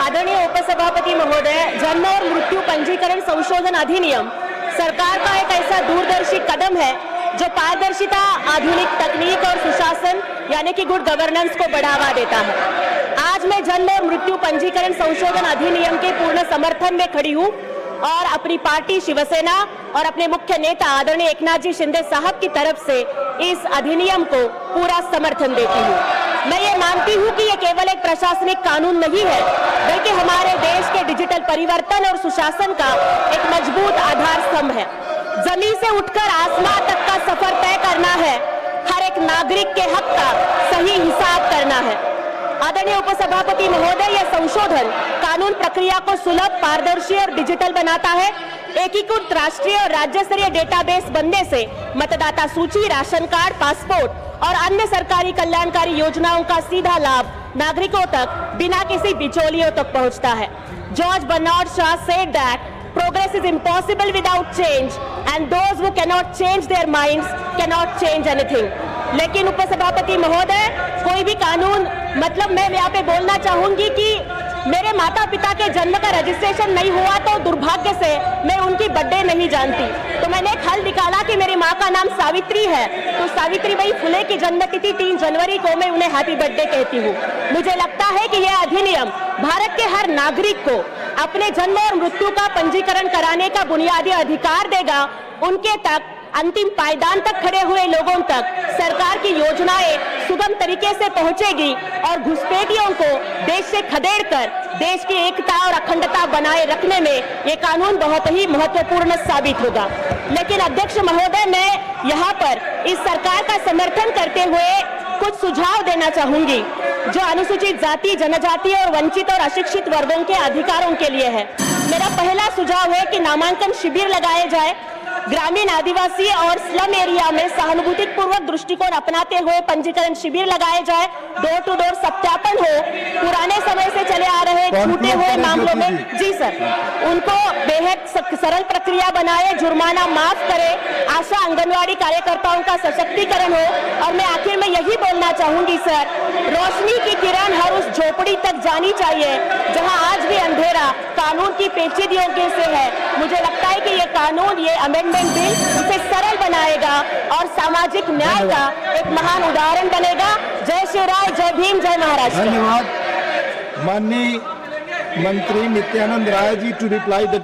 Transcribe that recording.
आदरणीय उपसभापति महोदय, जन्म और मृत्यु पंजीकरण संशोधन अधिनियम सरकार का एक ऐसा दूरदर्शी कदम है जो पारदर्शिता, आधुनिक तकनीक और सुशासन यानी कि गुड गवर्नेंस को बढ़ावा देता है। आज मैं जन्म और मृत्यु पंजीकरण संशोधन अधिनियम के पूर्ण समर्थन में खड़ी हूँ और अपनी पार्टी शिवसेना और अपने मुख्य नेता आदरणीय एकनाथ जी शिंदे साहब की तरफ से इस अधिनियम को पूरा समर्थन देती हूँ। मैं ये मानती हूँ कि ये केवल एक प्रशासनिक कानून नहीं है, बल्कि हमारे देश के डिजिटल परिवर्तन और सुशासन का एक मजबूत आधार स्तंभ है। जमीन से उठकर आसमान तक का सफर तय करना है, हर एक नागरिक के हक का सही हिसाब करना है। आदरणीय उपसभापति महोदय, यह संशोधन कानून प्रक्रिया को सुलभ, पारदर्शी और डिजिटल बनाता है। एकीकृत राष्ट्रीय और राज्य स्तरीय डेटाबेस बनने से मतदाता सूची, राशन कार्ड, पासपोर्ट और अन्य सरकारी कल्याणकारी योजनाओं का सीधा लाभ नागरिकों तक बिना किसी बिचौलियों तक पहुंचता है। George Bernard Shaw said that progress is impossible without change and those who cannot change their minds cannot change anything। लेकिन उपसभापति महोदय, कोई भी कानून मतलब मैं यहाँ पे बोलना चाहूंगी कि मेरे माता पिता के जन्म का रजिस्ट्रेशन नहीं हुआ तो दुर्भाग्य से मैं उनकी बर्थडे नहीं जानती। तो मैंने एक हल निकाला कि मेरी माँ का नाम सावित्री है, तो सावित्रीबाई फुले की जन्मतिथि 3 जनवरी को मैं उन्हें हैप्पी बर्थडे कहती हूँ। मुझे लगता है कि यह अधिनियम भारत के हर नागरिक को अपने जन्म और मृत्यु का पंजीकरण कराने का बुनियादी अधिकार देगा। उनके तक, अंतिम पायदान तक खड़े हुए लोगों तक सरकार की योजनाएं सुगम तरीके से पहुंचेगी और घुसपैठियों को देश से खदेड़कर देश की एकता और अखंडता बनाए रखने में ये कानून बहुत ही महत्वपूर्ण साबित होगा। लेकिन अध्यक्ष महोदय, मैं यहाँ पर इस सरकार का समर्थन करते हुए कुछ सुझाव देना चाहूंगी जो अनुसूचित जाति, जनजाति और वंचित और अशिक्षित वर्गों के अधिकारों के लिए है। मेरा पहला सुझाव है कि नामांकन शिविर लगाए जाए, ग्रामीण, आदिवासी और स्लम एरिया में सहानुभूति पूर्वक दृष्टिकोण अपनाते हुए पंजीकरण शिविर लगाए जाए, डोर टू डोर सत्यापन हो, पुराने समय से चले आ रहे छूटे हुए मामलों में जी सर उनको बेहद सरल प्रक्रिया बनाए, जुर्माना माफ करे, आशा आंगनवाड़ी कार्यकर्ताओं का सशक्तिकरण हो। और मैं आखिर में यही बोलना चाहूंगी सर, रोशनी की किरण हर उस झोपड़ी तक जानी चाहिए जहां आज भी अंधेरा कानून की पेचीदगियों से है। मुझे लगता है कि ये कानून, ये अमेंडमेंट बिल इसे सरल बनाएगा और सामाजिक न्याय का एक महान उदाहरण बनेगा। जय शिवराय, जय भीम, जय महाराष्ट्र। धन्यवाद। माननीय मंत्री Nityanand Rai ji to reply the